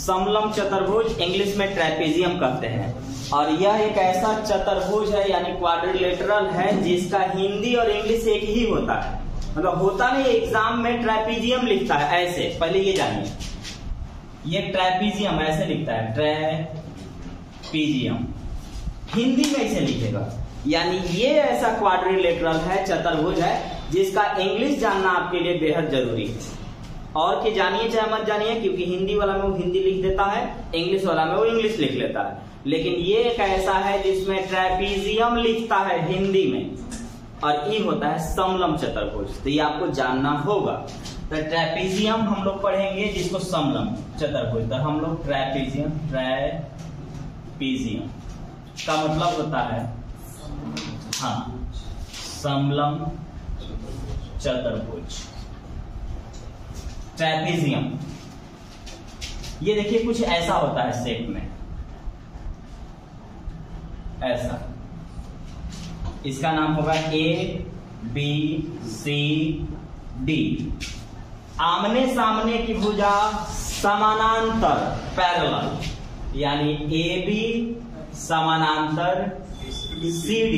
समलम चतुर्भुज, इंग्लिश में ट्रेपेजियम कहते हैं। और यह एक ऐसा चतुर्भुज है यानी क्वाड्रिलेटरल है जिसका हिंदी और इंग्लिश एक ही होता है। मतलब होता नहीं, एग्जाम में ट्रेपेजियम लिखता है ऐसे, पहले ये जानिए, ये ट्रेपेजियम ऐसे लिखता है, ट्रेपेजियम हिंदी में ऐसे लिखेगा। यानी ये ऐसा क्वाड्रिलेटरल है, चतुर्भुज है, जिसका इंग्लिश जानना आपके लिए बेहद जरूरी है। और कि जानिए चाहे मत जानिए, क्योंकि हिंदी वाला में वो हिंदी लिख देता है, इंग्लिश वाला में वो इंग्लिश लिख लेता है, लेकिन ये एक ऐसा है जिसमें ट्रेपेजियम लिखता है हिंदी में, और ई होता है समलम चतुर्भुज। तो ये आपको जानना होगा। तो ट्रेपेजियम हम लोग पढ़ेंगे जिसको समलम चतुर्भुज, तो हम लोग ट्रेपेजियम का मतलब होता है हाँ समलम चतुर्भुज, ट्रेपेजियम। ये देखिए कुछ ऐसा होता है शेप में, ऐसा, इसका नाम होगा ABCD। आमने सामने की भुजा समानांतर पैरेलल, यानी AB समानांतर CD,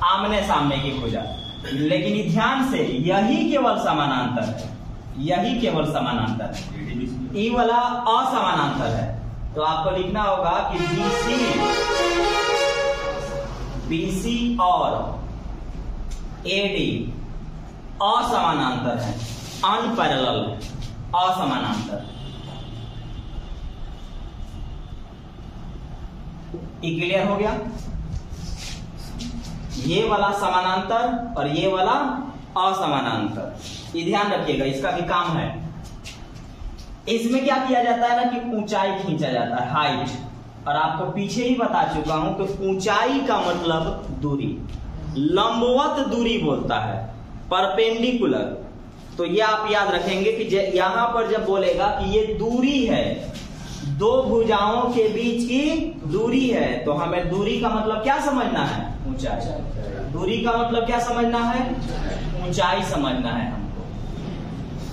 आमने सामने की भुजा। लेकिन ध्यान से, यही केवल समानांतर है, यही केवल समानांतर है, ई वाला असमानांतर है। तो आपको लिखना होगा कि BC और AD असमानांतर है, अनपैरेलल है, असमानांतर। क्लियर हो गया? ये वाला समानांतर और ये वाला असमानांतर, ये ध्यान रखिएगा, इसका भी काम है। इसमें क्या किया जाता है ना कि ऊंचाई खींचा जाता है, हाइट। और आपको पीछे ही बता चुका हूं कि ऊंचाई का मतलब दूरी, लंबवत दूरी बोलता है, परपेंडिकुलर। तो ये आप याद रखेंगे कि यहां पर जब बोलेगा कि ये दूरी है, दो भुजाओं के बीच की दूरी है, तो हमें दूरी का मतलब क्या समझना है? ऊंचाई। दूरी का मतलब क्या समझना है? ऊंचाई समझना है हमको।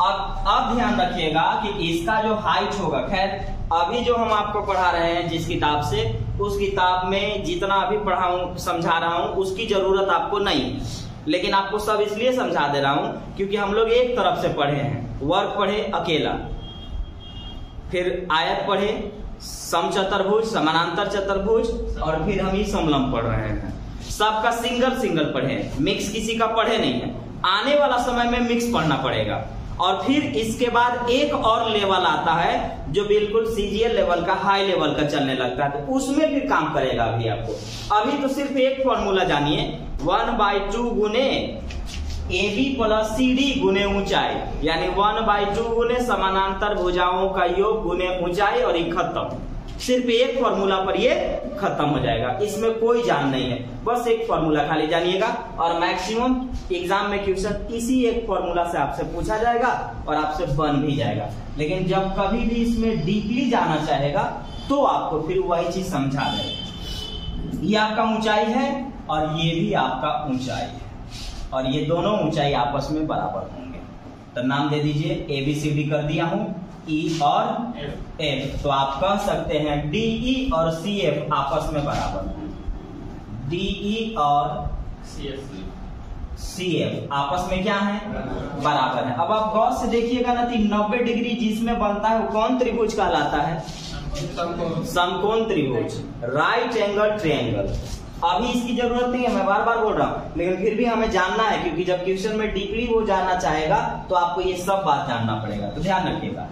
अब ध्यान रखिएगा कि इसका जो हाइट होगा, खैर अभी जो हम आपको पढ़ा रहे हैं जिस किताब से, उस किताब में जितना अभी पढ़ाऊं समझा रहा हूं उसकी जरूरत आपको नहीं है, लेकिन आपको सब इसलिए समझा दे रहा हूं क्योंकि हम लोग एक तरफ से पढ़े हैं, वर्ग पढ़े अकेला, फिर आयत पढ़े, समचतुर्भुज, समानांतर चतुर्भुज, और फिर हम ही समलम पढ़ रहे हैं। सबका सिंगल सिंगल पढ़े, मिक्स किसी का पढ़े नहीं है। आने वाला समय में मिक्स पढ़ना पड़ेगा। और फिर इसके बाद एक और लेवल आता है जो बिल्कुल CGL लेवल का, हाई लेवल का चलने लगता है, तो उसमें फिर काम करेगा अभी आपको। अभी तो सिर्फ एक फॉर्मूला जानिए, 1/2 गुने AB प्लस CD गुने ऊंचाई, यानी 1/2 गुने समानांतर भुजाओं का योग गुने ऊंचाई, और ये खत्म। सिर्फ एक फॉर्मूला पर ये खत्म हो जाएगा, इसमें कोई जान नहीं है, बस एक फॉर्मूला खाली जानिएगा। और मैक्सिमम एग्जाम में क्वेश्चन इसी एक फॉर्मूला से आपसे पूछा जाएगा और आपसे बन भी जाएगा। लेकिन जब कभी भी इसमें डीपली जाना चाहेगा तो आपको फिर वही चीज समझा देगा। ये आपका ऊंचाई है और ये भी आपका ऊंचाई है, और ये दोनों ऊंचाई आपस में बराबर होंगे। तो नाम दे दीजिए, ABCD कर दिया हूं, E और F। तो आप कह सकते हैं DE और CF आपस में बराबर हैं, DE और CF आपस में क्या है? बराबर है। अब आप गौर से देखिएगा ना, 90 डिग्री जिसमें बनता है वो कौन त्रिभुज कहलाता है? समकोण त्रिभुज, राइट एंगल ट्रायंगल। अभी इसकी जरूरत नहीं है, मैं बार बार बोल रहा हूं, लेकिन फिर भी हमें जानना है, क्योंकि जब क्वेश्चन में डीपली वो जानना चाहेगा तो आपको ये सब बात जानना पड़ेगा। तो ध्यान रखिएगा,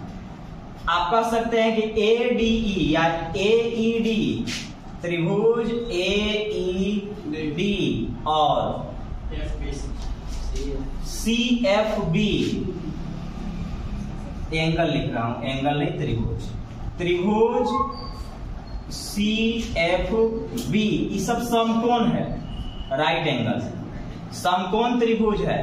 आप कह सकते हैं कि ADE या AED त्रिभुज AED और CFB, एंगल लिख रहा हूं, एंगल नहीं त्रिभुज, त्रिभुज CFB, ये सब समकोण है, राइट एंगल, समकोण त्रिभुज है,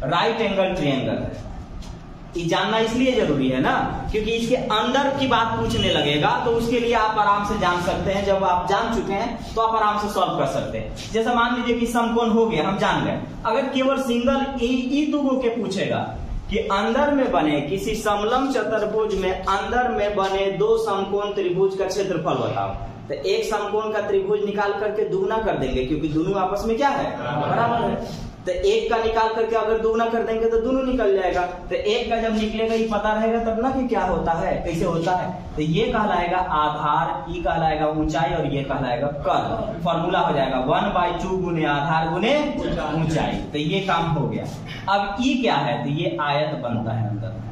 राइट एंगल ट्रायंगल है। ये जानना इसलिए जरूरी है ना, क्योंकि इसके अंदर की बात पूछने लगेगा तो उसके लिए आप आराम से जान सकते हैं। जब आप जान चुके हैं तो आप आराम से सॉल्व कर सकते हैं। जैसे मान लीजिए कि समकोण हो गया, हम जान गए। अगर केवल सिंगल ई दूगों के पूछेगा कि अंदर में बने किसी समलंब चतुर्भुज में अंदर में बने दो समकोण त्रिभुज का क्षेत्रफल बताओ। तो एक समकोण का त्रिभुज निकाल करके दुगना कर देंगे, क्योंकि दोनों आपस में क्या है, बराबर है। तो एक का निकाल करके अगर दुगना कर देंगे तो दोनों निकल जाएगा। तो एक का जब निकलेगा ये पता रहेगा तब ना कि क्या होता है, कैसे होता है। तो ये कहलाएगा आधार, ये कहलाएगा ऊंचाई और ये कहलाएगा कद। फॉर्मूला हो जाएगा 1/2 गुने आधार गुने ऊंचाई। तो ये काम हो गया। अब ई क्या है, तो ये आयत बनता है अंदर में।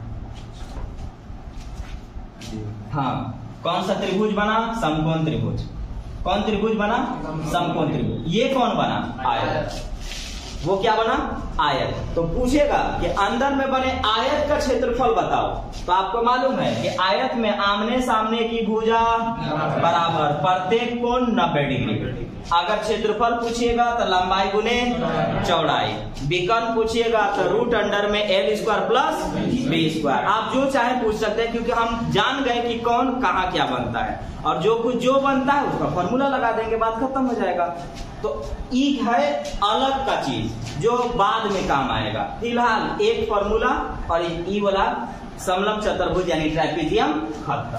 हाँ, कौन सा त्रिभुज बना, समकोण त्रिभुज। कौन त्रिभुज बना, समकोण त्रिभुज। ये कौन बना, आयत। वो क्या बना, आयत। तो पूछेगा कि अंदर में बने आयत का क्षेत्रफल बताओ। तो आपको मालूम है कि आयत में आमने सामने की भुजा बराबर, प्रत्येक कोण 90 डिग्री। अगर क्षेत्रफल पूछिएगा तो लंबाई गुने चौड़ाई, विकर्ण पूछिएगा तो रूट अंडर में l² प्लस b²। आप जो चाहे पूछ सकते हैं, क्योंकि हम जान गए कि कौन कहाँ क्या बनता है, और जो कुछ जो बनता है उसका फॉर्मूला लगा देंगे, बात खत्म हो जाएगा। तो ई है अलग का चीज जो बाद में काम आएगा। फिलहाल एक फॉर्मूला और ई वाला समलंब चतुर्भुज यानी ट्रापेजियम खत्म।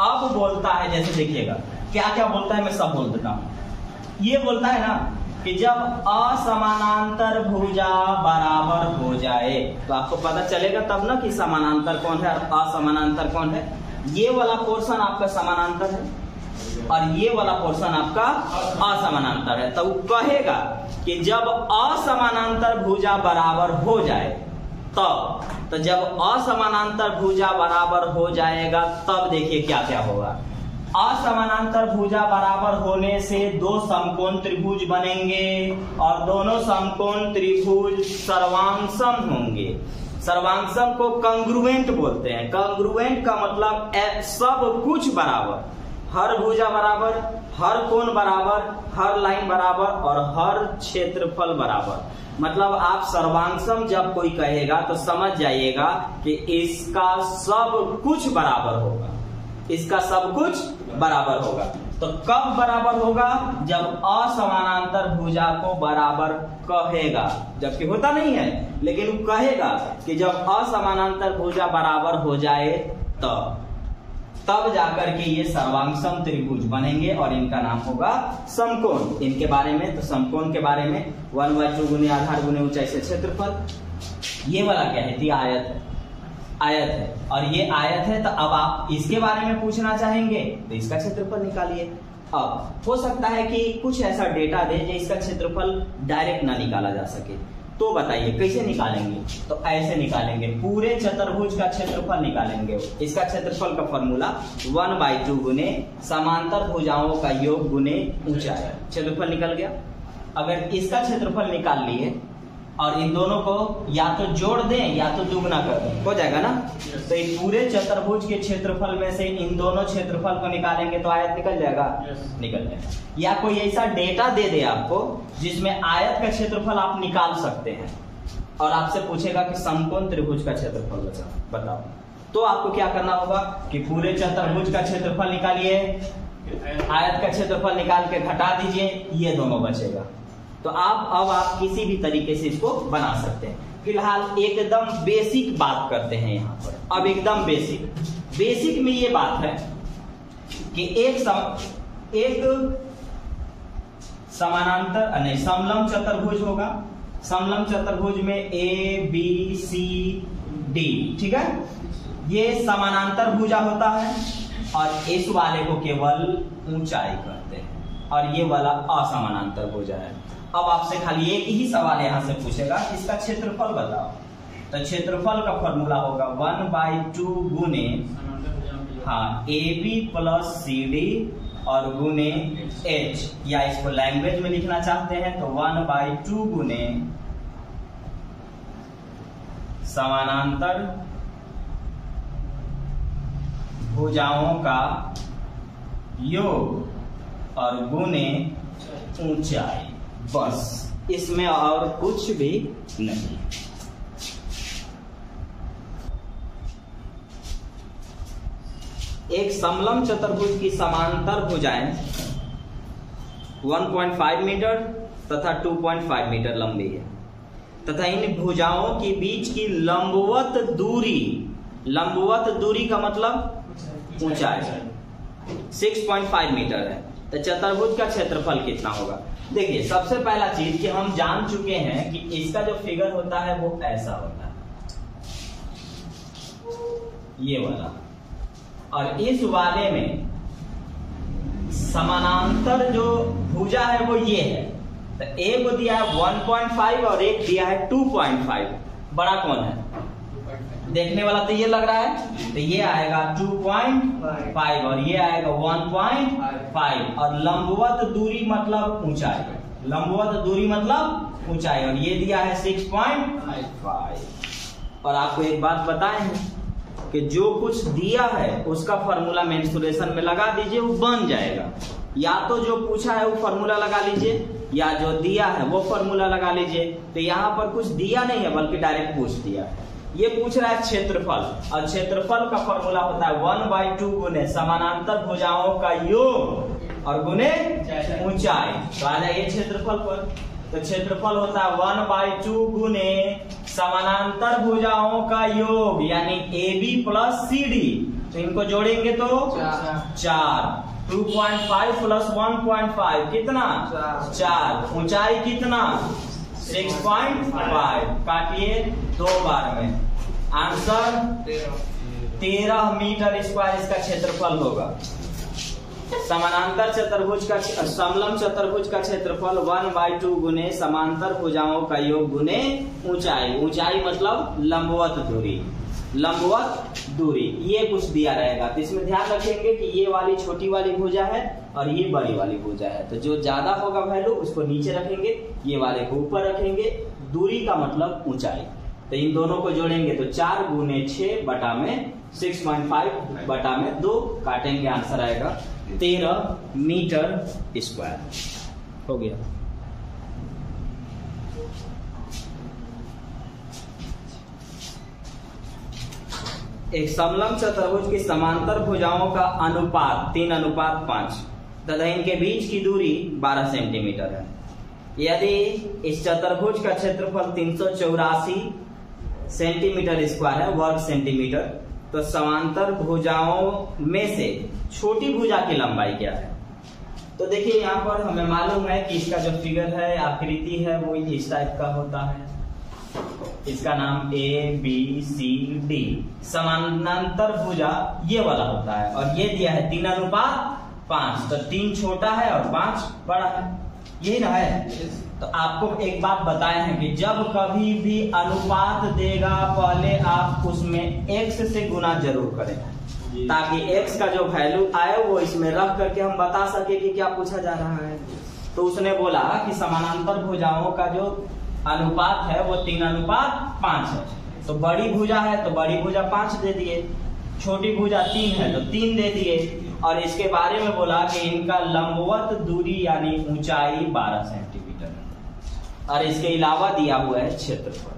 अब बोलता है, जैसे देखिएगा क्या क्या बोलता है, मैं सब बोल देता हूं। ये बोलता है ना कि जब असमानांतर भुजा बराबर हो जाए, तो आपको पता चलेगा तब ना कि समानांतर कौन है और असमानांतर कौन है। ये वाला पोर्शन आपका समानांतर है और ये वाला पोर्शन आपका असमानांतर है। तो वो कहेगा कि जब असमानांतर भुजा बराबर हो जाए तब, तो जब असमानांतर भुजा बराबर हो जाएगा तब देखिए क्या क्या होगा। असमानांतर भुजा बराबर होने से दो समकोण त्रिभुज बनेंगे और दोनों समकोण त्रिभुज सर्वांगसम होंगे। सर्वांगसम को कंग्रुएंट बोलते हैं। कंग्रुएंट का मतलब सब कुछ बराबर, हर भुजा बराबर, हर कोण बराबर, हर लाइन बराबर और हर क्षेत्रफल बराबर। मतलब आप सर्वांगसम जब कोई कहेगा तो समझ जाइएगा कि इसका सब कुछ बराबर होगा, इसका सब कुछ बराबर होगा। तो कब बराबर होगा, जब असमानांतर भुजा को बराबर कहेगा, जबकि होता नहीं है, लेकिन वो कहेगा कि जब असमानांतर भुजा बराबर हो जाए तब जाकर के ये सर्वांगसम त्रिभुज बनेंगे और इनका नाम होगा समकोण। इनके बारे में, तो समकोण के बारे में 1/2 गुने आधार गुने ऊंचाई से क्षेत्रफल। ये वाला क्या है, आयत, आयत है और ये आयत है। तो अब आप इसके बारे में पूछना चाहेंगे तो इसका क्षेत्रफल निकालिए। अब हो सकता है कि कुछ ऐसा डेटा दे जो इसका क्षेत्रफल डायरेक्ट ना निकाला जा सके, तो बताइए कैसे निकालेंगे। तो ऐसे निकालेंगे, पूरे चतुर्भुज का क्षेत्रफल निकालेंगे। इसका क्षेत्रफल का फॉर्मूला 1/2 गुने समांतर भुजाओं का योग गुने ऊंचाई। क्षेत्रफल निकल गया। अगर इसका क्षेत्रफल निकाल लिए और इन दोनों को या तो जोड़ दें या तो दुगना कर दें, हो जाएगा ना। तो इस पूरे चतुर्भुज के क्षेत्रफल में से इन दोनों क्षेत्रफल को निकालेंगे तो आयत निकल जाएगा, निकल जाएगा। या कोई ऐसा डेटा दे दे आपको जिसमें आयत का क्षेत्रफल आप निकाल सकते हैं और आपसे पूछेगा कि समकोण त्रिभुज का क्षेत्रफल बताओ, तो आपको क्या करना होगा कि पूरे चतुर्भुज का क्षेत्रफल निकालिए, आयत का क्षेत्रफल निकाल के घटा दीजिए, ये दोनों बचेगा। तो अब आप किसी भी तरीके से इसको बना सकते हैं। फिलहाल एकदम बेसिक बात करते हैं यहाँ पर। अब एकदम बेसिक में ये बात है कि एक समानांतर नहीं समलंब चतुर्भुज होगा। समलंब चतुर्भुज में A B C D, ठीक है, ये समानांतर भुजा होता है और इस वाले को केवल ऊंचाई कहते हैं और ये वाला असमानांतर भुजा है। अब आपसे खाली एक ही सवाल यहां से पूछेगा, इसका क्षेत्रफल बताओ। तो क्षेत्रफल का फॉर्मूला होगा 1/2 गुने AB प्लस CD और गुने H, या इसको लैंग्वेज में लिखना चाहते हैं तो 1/2 गुने समानांतर भुजाओं का योग और गुने ऊंचाई। बस, इसमें और कुछ भी नहीं। एक समलंब चतुर्भुज की समांतर भुजाएं 1.5 मीटर तथा 2.5 मीटर लंबी है। तथा इन भुजाओं के बीच की लंबवत दूरी का मतलब ऊंचाई 6.5 मीटर है। तो चतुर्भुज का क्षेत्रफल कितना होगा? देखिए सबसे पहला चीज कि हम जान चुके हैं कि इसका जो फिगर होता है वो ऐसा होता है, ये वाला, और इस वाले में समानांतर जो भुजा है वो ये है। तो एक को दिया है 1.5 और एक दिया है 2.5। बड़ा कौन है? देखने वाला तो ये लग रहा है, तो ये आएगा 2.5 और ये आएगा 1.5। और लंबवत दूरी मतलब ऊंचाई, लंबवत दूरी मतलब ऊंचाई, और ये दिया है 6.5। और आपको एक बात बताए हैं कि जो कुछ दिया है उसका फॉर्मूला मेंसुरेशन में लगा दीजिए, वो बन जाएगा। या तो जो पूछा है वो फॉर्मूला लगा लीजिए, या जो दिया है वो फॉर्मूला लगा लीजिए। तो यहाँ पर कुछ दिया नहीं है बल्कि डायरेक्ट पूछ दिया। ये पूछ रहा है क्षेत्रफल, और क्षेत्रफल का फॉर्मूला होता है 1/2 गुने समानांतर भुजाओं का योग और गुने ऊंचाई। तो आ जाइए क्षेत्रफल पर। तो क्षेत्रफल होता है 1/2 गुने समानांतर भुजाओं का योग यानी AB प्लस CD। तो इनको जोड़ेंगे तो 4। 2.5 प्लस 1.5 कितना? 4। ऊंचाई कितना? 6.5। काटिए 2 बार में। आंसर 13 मीटर स्क्वायर इसका क्षेत्रफल होगा। समानांतर चतुर्भुज का समलंब चतुर्भुज का क्षेत्रफल 1/2 गुने समांतर भुजाओं का योग गुने ऊंचाई। ऊंचाई मतलब लंबवत दूरी, लंबवत दूरी। ये कुछ दिया रहेगा तो इसमें ध्यान रखेंगे कि ये वाली छोटी वाली भुजा है और ये बड़ी वाली भुजा है। तो जो ज्यादा होगा वैल्यू उसको नीचे रखेंगे, ये वाले को ऊपर रखेंगे। दूरी का मतलब ऊंचाई। तो इन दोनों को जोड़ेंगे तो 4 गुने 6 बटा में 6.5 बटा में 2 काटेंगे, आंसर आएगा 13 मीटर स्क्वायर हो गया। एक समलंब चतुर्भुज की समांतर भुजाओं का अनुपात 3:5 तथा इनके बीच की दूरी 12 सेंटीमीटर है। यदि इस चतुर्भुज का क्षेत्रफल 384 सेंटीमीटर स्क्वायर है, वर्ग सेंटीमीटर, तो समांतर भुजाओं में से छोटी भुजा की लंबाई क्या है? तो देखिए यहाँ पर हमें मालूम है कि इसका जो फिगर है, आकृति है, वो इस टाइप का होता है। इसका नाम ABCD समानांतर भुजा ये वाला होता है, और ये दिया है 3:5। तो 3 छोटा है और 5 बड़ा है, यही ना है। तो आपको एक बात बताए हैं कि जब कभी भी अनुपात देगा पहले आप उसमें x से गुना जरूर करें, ताकि x का जो वैल्यू आए वो इसमें रख करके हम बता सके कि क्या पूछा जा रहा है। तो उसने बोला कि समानांतर भुजाओं का जो अनुपात है वो 3:5 है। तो बड़ी भुजा है तो बड़ी भुजा 5 दे दिए, छोटी भुजा 3 है तो 3 दे दिए, और इसके बारे में बोला कि इनका लंबवत दूरी यानी ऊंचाई 12 सेंटीमीटर है, और इसके अलावा दिया हुआ है क्षेत्रफल।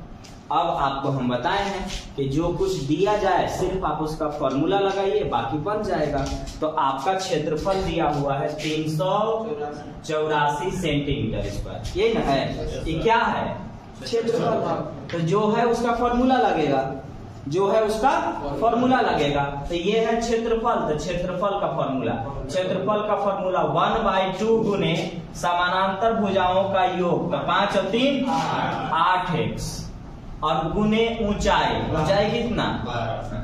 अब आपको हम बताए हैं कि जो कुछ दिया जाए सिर्फ आप उसका फॉर्मूला लगाइए, बाकी बन जाएगा। तो आपका क्षेत्रफल दिया हुआ है 384 सेंटीमीटर स्क्वायर, ये ना है, ये क्या है? क्षेत्रफल। तो जो है उसका फॉर्मूला लगेगा, जो है उसका फॉर्मूला लगेगा। तो ये है क्षेत्रफल, तो क्षेत्रफल का फॉर्मूला, क्षेत्रफल का फॉर्मूला 1/2 गुने समानांतर भुजाओं का योग, तो 5 और 3 8x, और गुने ऊंचाई, ऊंचाई कितना?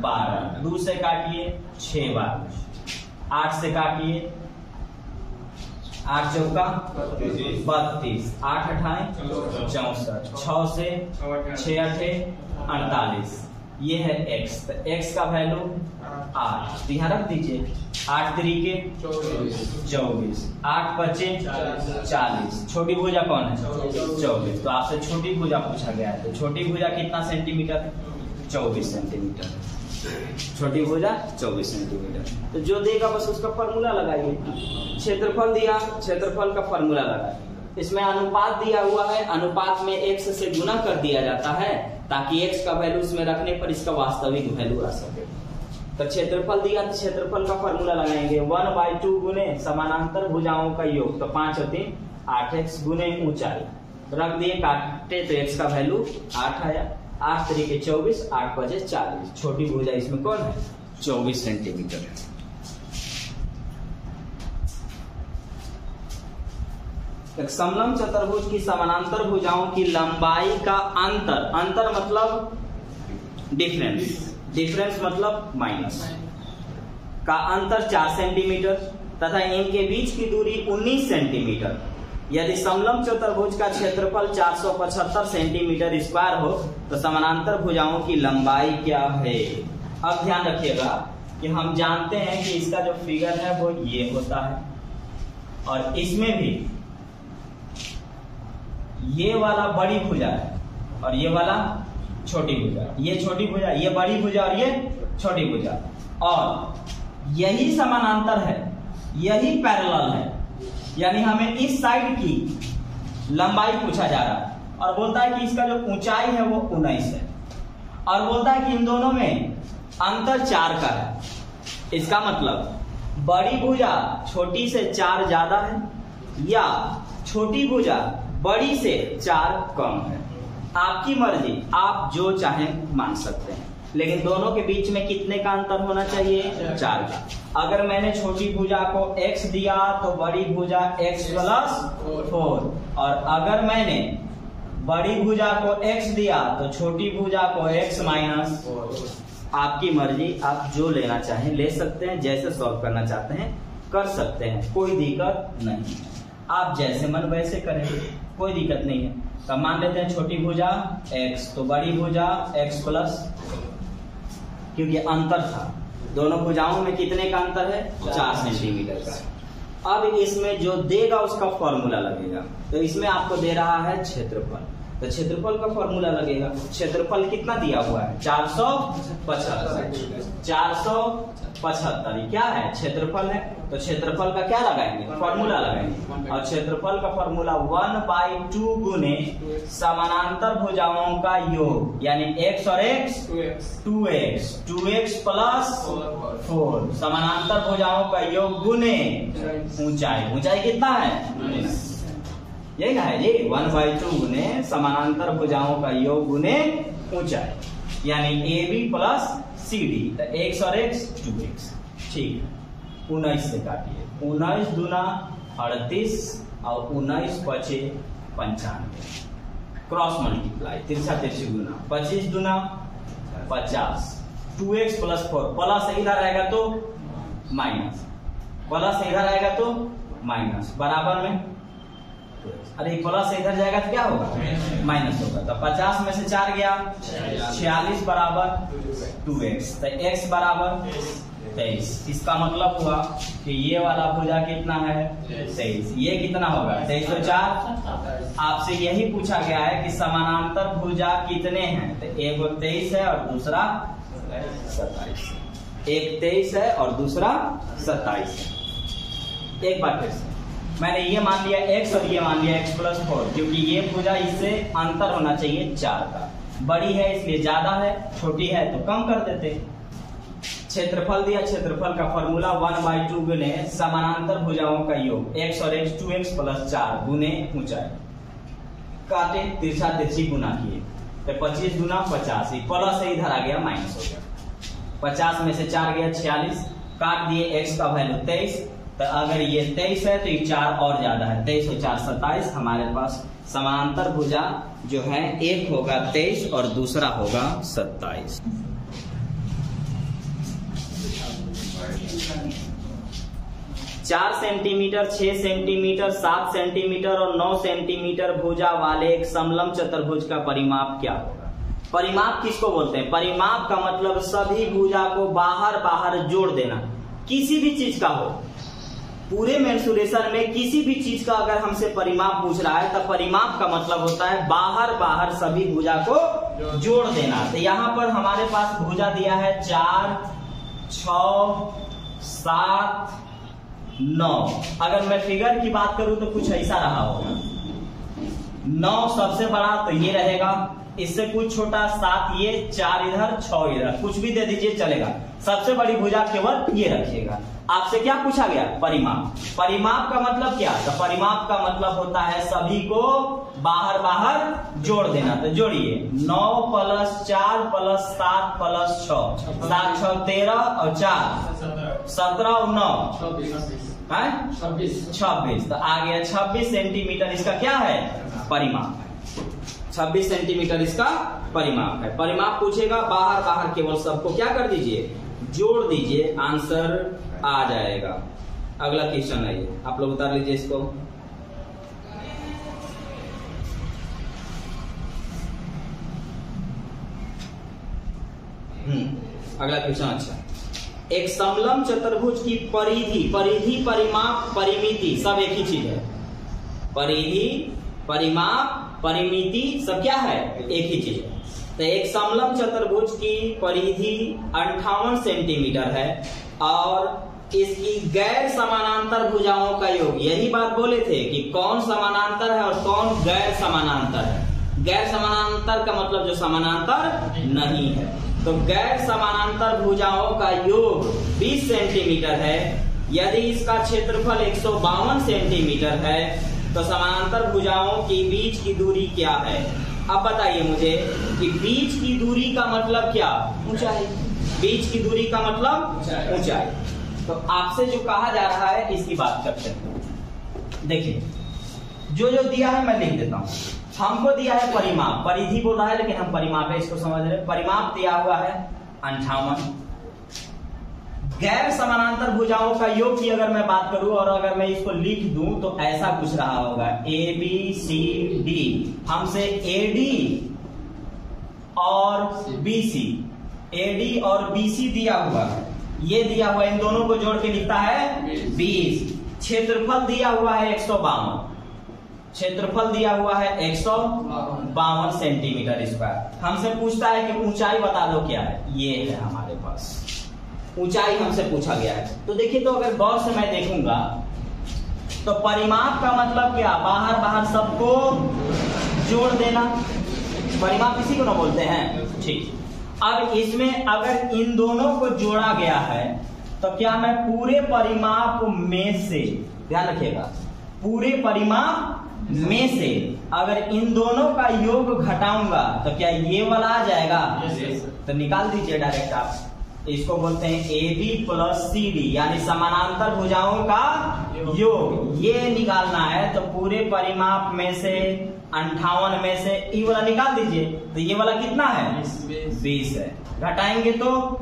12। 2 से काटिए 6 बार, 8 से काटिए 8 चौका 32, 8 अठाएं 64, 6 से 6 अठे 48। ये है x, तो x का वैल्यू 8, तो यहाँ रख दीजिए। 8 तरीके 24, 8 बचे 40। छोटी भुजा कौन है? 24। तो आपसे छोटी भुजा पूछा गया है, तो छोटी भुजा कितना सेंटीमीटर है? 24 सेंटीमीटर। छोटी भुजा 24 सेंटीमीटर। तो जो देगा बस उसका फॉर्मूला लगाइए। क्षेत्रफल दिया, क्षेत्रफल का फॉर्मूला लगाइए। इसमें अनुपात दिया हुआ है, अनुपात में x से गुना कर दिया जाता है ताकि x का वैल्यू इसमें रखने पर इसका वास्तविक वैल्यू आ सके। तो क्षेत्रफल दिया तो क्षेत्रफल का फॉर्मूला लगाएंगे 1/2 गुने समानांतर भुजाओं का योग, तो 5 और 3 8x गुने ऊंचाई, रख दिए काट। काटे तो x का वैल्यू 8 आया, 8 तरीके 24, 8 बजे 40। छोटी भुजा इसमें कौन है? 24 सेंटीमीटर है। एक समलंब चतुर्भुज की समानांतर भुजाओं की लंबाई का अंतर, अंतर मतलब डिफरेंस, डिफरेंस मतलब माइनस, का अंतर 4 सेंटीमीटर तथा इनके बीच की दूरी 19 सेंटीमीटर। यदि समलंब चतुर्भुज का क्षेत्रफल 475 सेंटीमीटर स्क्वायर हो तो समानांतर भुजाओं की लंबाई क्या है? अब ध्यान रखिएगा कि हम जानते हैं कि इसका जो फिगर है वो ये होता है, और इसमें भी ये वाला बड़ी भुजा है और ये वाला छोटी भुजा, ये छोटी भुजा, ये बड़ी भुजा और ये छोटी भुजा, और यही समानांतर है, यही पैरेलल है। यानी हमें इस साइड की लंबाई पूछा जा रहा है और बोलता है कि इसका जो ऊंचाई है वो 19 है, और बोलता है कि इन दोनों में अंतर 4 का है। इसका मतलब बड़ी भुजा छोटी से 4 ज्यादा है या छोटी भुजा बड़ी से 4 कम है। आपकी मर्जी, आप जो चाहें मान सकते हैं, लेकिन दोनों के बीच में कितने का अंतर होना चाहिए? 4 का। अगर मैंने छोटी भुजा को x दिया तो बड़ी भुजा x प्लस 4, और अगर मैंने बड़ी भुजा को x दिया तो छोटी भुजा को x माइनस 4। आपकी मर्जी, आप जो लेना चाहें ले सकते हैं, जैसे सॉल्व करना चाहते हैं कर सकते हैं, कोई दिक्कत नहीं। आप जैसे मन वैसे करें, कोई दिक्कत नहीं है। तो मान लेते हैं छोटी भुजा x तो बड़ी भुजा x प्लस, क्योंकि अंतर था, दोनों भुजाओं में कितने का अंतर है? 4 सेंटीमीटर का। अब इसमें जो देगा उसका फॉर्मूला लगेगा। तो इसमें आपको दे रहा है क्षेत्रफल, तो क्षेत्रफल का फॉर्मूला लगेगा। क्षेत्रफल कितना दिया हुआ है? 475। 475 क्या है? क्षेत्रफल है। तो क्षेत्रफल का क्या लगाएंगे? फॉर्मूला लगाएंगे, और क्षेत्रफल का फॉर्मूला 1/2 गुने समानांतर भुजाओं का योग, यानी x और x 2x प्लस 4, समानांतर भुजाओं का योग गुने ऊंचाई। ऊंचाई कितना है? यही है जी, 1/2 गुने समानांतर भुजाओं का योग गुने ऊंचाई, यानी AB प्लस CD। तो x और x 2x। ठीक है, 19 से काटिए, 19 दूना 38 और 19 पचे 95, क्रॉस मल्टीप्लाई, तिरछा तिरछी गुना, 25 दूना 50, 2x प्लस 4, प्लस इधर आएगा तो माइनस, प्लस इधर आएगा तो माइनस, बराबर में, अरे प्लस इधर जाएगा तो क्या होगा? माइनस होगा। तो 50 में से 4 गया 46 बराबर 2x, तो x बराबर 23। इसका मतलब हुआ कि ये वाला भुजा कितना है? 23। ये कितना होगा? 23 और 4। आपसे यही पूछा गया है कि समानांतर भुजा कितने हैं, तो एक 23 है और दूसरा 27। एक 23 है और दूसरा 27 है। एक बार फिर से, मैंने ये मान लिया x और ये मान लिया x प्लस 4, क्योंकि ये भुजा इससे अंतर होना चाहिए 4 का। बड़ी है इसलिए ज्यादा है, छोटी है तो कम कर देते। क्षेत्रफल दिया, क्षेत्रफल का फॉर्मूला 1/2 गुने समानांतर भुजाओं का योग, x और x 2x प्लस 4 गुने ऊंचाई। काटे, तिरछा तिरछी गुना किए, तो 25 गुना 50, प्लस से इधर आ गया माइनस हो गया। 50 में से 4 गया 46, काट दिए, x का वैल्यू 23। तो अगर ये 23 है तो ये 4 और ज्यादा है, 23 और 4 27। हमारे पास समानांतर भुजा जो है एक होगा 23 और दूसरा होगा 27। चार सेंटीमीटर, 6 सेंटीमीटर, 7 सेंटीमीटर और 9 सेंटीमीटर भुजा वाले एक समलंब चतुर्भुज का परिमाप क्या होगा? परिमाप किसको बोलते हैं? परिमाप का मतलब सभी भुजा को बाहर बाहर जोड़ देना, किसी भी चीज का हो। पूरे मेंसुरेशन में किसी भी चीज का अगर हमसे परिमाप पूछ रहा है तो परिमाप का मतलब होता है बाहर बाहर सभी भुजा को जोड़ देना। तो यहाँ पर हमारे पास भुजा दिया है 4, 6, 7, 9। अगर मैं फिगर की बात करूं तो कुछ ऐसा रहा होगा। 9 सबसे बड़ा तो ये रहेगा, इससे कुछ छोटा 7 ये, 4 इधर, 6 इधर, कुछ भी दे दीजिए चलेगा। सबसे बड़ी भुजा केवल ये रखिएगा। आपसे क्या पूछा गया? परिमाप। परिमाप का मतलब क्या? तो परिमाप का मतलब होता है सभी को बाहर बाहर जोड़ देना। तो जोड़िए 9 + 4 + 7 + 6, 7 6 13 और 4 17 और 9 26। तो आ गया 26 सेंटीमीटर इसका क्या है? परिमाप है। 26 सेंटीमीटर इसका परिमाप है। परिमाप पूछेगा बाहर बाहर केवल सबको क्या कर दीजिए? जोड़ दीजिए, आंसर आ जाएगा। अगला क्वेश्चन है ये, आप लोग उतार लीजिए इसको। अगला क्वेश्चन अच्छा, एक समलंब चतुर्भुज की परिधि, परिधि परिमाप परिमिति सब एक ही चीज है। परिधि परिमाप परिमिति सब क्या है? एक ही चीज है। तो एक समलंब चतुर्भुज की परिधि 58 सेंटीमीटर है और इसकी गैर समानांतर भुजाओं का योग, यही बात बोले थे कि कौन समानांतर है और कौन गैर समानांतर है। गैर समानांतर का मतलब जो समानांतर नहीं है। तो गैर समानांतर भुजाओं का योग 20 सेंटीमीटर है। यदि इसका क्षेत्रफल 152 सेंटीमीटर है तो समानांतर भुजाओं के बीच की दूरी क्या है? अब बताइए मुझे कि बीच की दूरी का मतलब क्या? ऊंचाई। बीच की दूरी का मतलब ऊंचाई। तो आपसे जो कहा जा रहा है इसकी बात करते हैं। देखिए जो जो दिया है मैं लिख देता हूं। हमको दिया है परिमाप, परिधि बोल रहा है लेकिन हम परिमाप है इसको समझ रहे। परिमाप दिया हुआ है 58। गैर समानांतर भुजाओं का योग की अगर मैं बात करूं और अगर मैं इसको लिख दूं तो ऐसा कुछ रहा होगा ABCD। हमसे AD और BC, AD और BC दिया हुआ है, ये दिया हुआ, इन दोनों को जोड़ के लिखता है 20। क्षेत्रफल दिया हुआ है 152, क्षेत्रफल दिया हुआ है 152 सेंटीमीटर स्क्वायर। हमसे पूछता है कि ऊंचाई बता दो क्या है? ये है हमारे पास ऊंचाई हमसे पूछा गया है। तो देखिए, तो अगर गौर से मैं देखूंगा तो परिमाप का मतलब क्या? बाहर बाहर सबको जोड़ देना। परिमाप इसी को ना बोलते हैं। ठीक, अब इसमें अगर इन दोनों को जोड़ा गया है तो क्या मैं पूरे परिमाप में से, ध्यान रखिएगा, पूरे परिमाप में से अगर इन दोनों का योग घटाऊंगा तो क्या ये वाला आ जाएगा? तो निकाल दीजिए डायरेक्ट आप। इसको बोलते हैं AB + CD, यानी समानांतर भुजाओं का योग। ये निकालना है तो पूरे परिमाप में से 58 में से ये वाला निकाल दीजिए। तो ये वाला कितना है? 20 है। घटाएंगे तो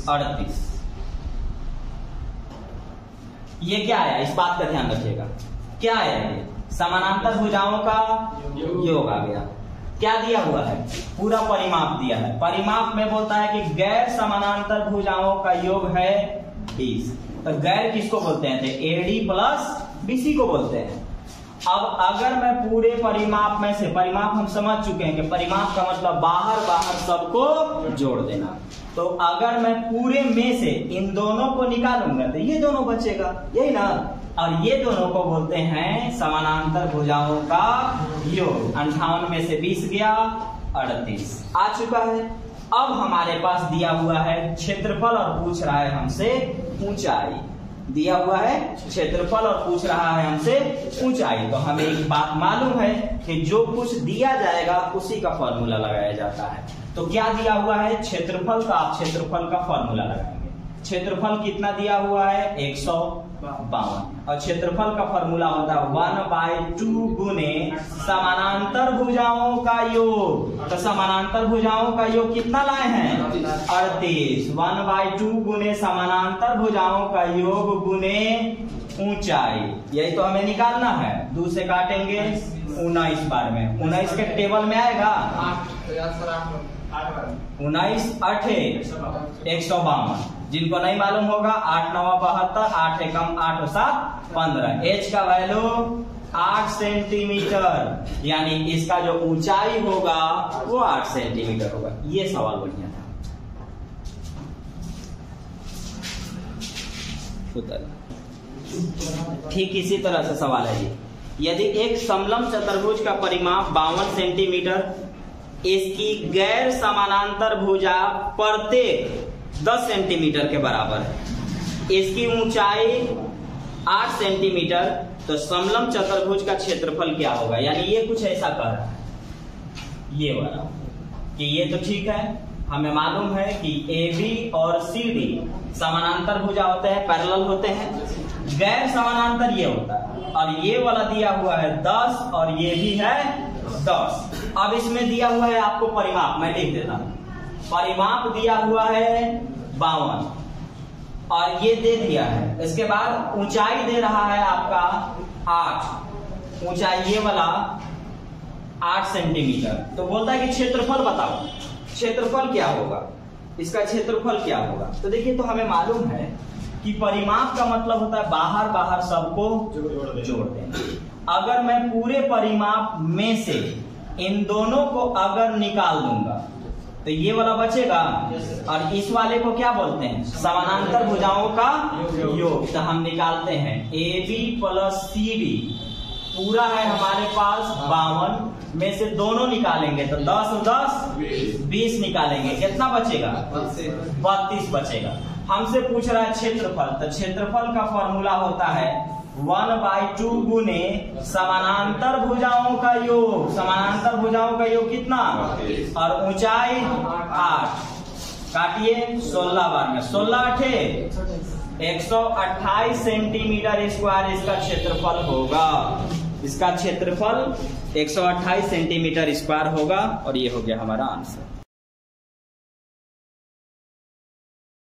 38। ये क्या आया? इस बात का ध्यान रखिएगा। क्या आया? ये समानांतर भुजाओं का योग आ गया। क्या दिया हुआ है? पूरा परिमाप दिया है। परिमाप में बोलता है कि गैर समानांतर भुजाओं का योग है 20। तो गैर किसको बोलते हैं? AD + BC को बोलते हैं। अब अगर मैं पूरे परिमाप में से, परिमाप हम समझ चुके हैं कि परिमाप का मतलब बाहर बाहर सबको जोड़ देना। तो अगर मैं पूरे में से इन दोनों को निकालूंगा तो ये दोनों बचेगा, यही ना। और ये दोनों को बोलते हैं समानांतर भुजाओं का योग। 58 में से 20 गया 38 आ चुका है। अब हमारे पास दिया हुआ है क्षेत्रफल और पूछ रहा है हमसे ऊंचाई। दिया हुआ है क्षेत्रफल और पूछ रहा है हमसे ऊंचाई। तो हमें एक बात मालूम है कि जो कुछ दिया जाएगा उसी का फॉर्मूला लगाया जाता है। तो क्या दिया हुआ है? क्षेत्रफल। तो आप क्षेत्रफल का फॉर्मूला लगाएंगे। क्षेत्रफल कितना दिया हुआ है? 152। और क्षेत्रफल का फॉर्मूला होता है 1/2 गुने समानांतर भुजाओं का योग। तो समानांतर भुजाओं का योग कितना लाए हैं? 38। 1/2 गुने समानांतर भुजाओं का योग गुने ऊंचाई। यही तो हमें निकालना है। 2 से काटेंगे 19 बार में। 19 के टेबल में आएगा 19 8 152। जिनको नहीं मालूम होगा 8 9 72, 8 एकम 8 और 7 15। H का वैल्यू 8 सेंटीमीटर, यानी इसका जो ऊंचाई होगा वो 8 सेंटीमीटर होगा। ये सवाल बढ़िया था। ठीक इसी तरह से सवाल है ये। यदि एक समलंब चतुर्भुज का परिमाप 52 सेंटीमीटर, इसकी गैर समानांतर भुजा प्रत्येक 10 सेंटीमीटर के बराबर है। इसकी ऊंचाई 8 सेंटीमीटर, तो समलंब चतुर्भुज का क्षेत्रफल क्या होगा? यानी ये कुछ ऐसा कह रहा है, ये वाला, कि ये तो ठीक है, हमें मालूम है कि AB और CD समानांतर भुजा होते हैं, पैरेलल होते हैं। गैर समानांतर ये होता है, और ये वाला दिया हुआ है 10 और ये भी है 10। अब इसमें दिया हुआ है आपको परिमाप, मैं लिख देता हूं। परिमाप दिया हुआ है 52 और ये दे दिया है। इसके बाद ऊंचाई दे रहा है आपका 8, ऊंचाई ये वाला 8 सेंटीमीटर। तो बोलता है कि क्षेत्रफल बताओ, क्षेत्रफल क्या होगा, इसका क्षेत्रफल क्या होगा? तो देखिए, तो हमें मालूम है कि परिमाप का मतलब होता है बाहर बाहर सबको जोड़ देना। अगर मैं पूरे परिमाप में से इन दोनों को अगर निकाल दूंगा तो ये वाला बचेगा, और इस वाले को क्या बोलते हैं? समानांतर भुजाओं का योग। तो हम निकालते हैं AB प्लस CD, पूरा है हमारे पास 52 में से दोनों निकालेंगे तो 10 और 10 20 निकालेंगे, कितना बचेगा? 32 बचेगा। हमसे पूछ रहा है क्षेत्रफल, तो क्षेत्रफल का फॉर्मूला होता है 1/2 गुने समानांतर भुजाओं का योग। समानांतर भुजाओं का योग कितना? और ऊंचाई 8, काटिए 16 बार में, 16 8 128 सेंटीमीटर स्क्वायर इसका क्षेत्रफल होगा। इसका क्षेत्रफल 128 सेंटीमीटर स्क्वायर होगा, और ये हो गया हमारा आंसर।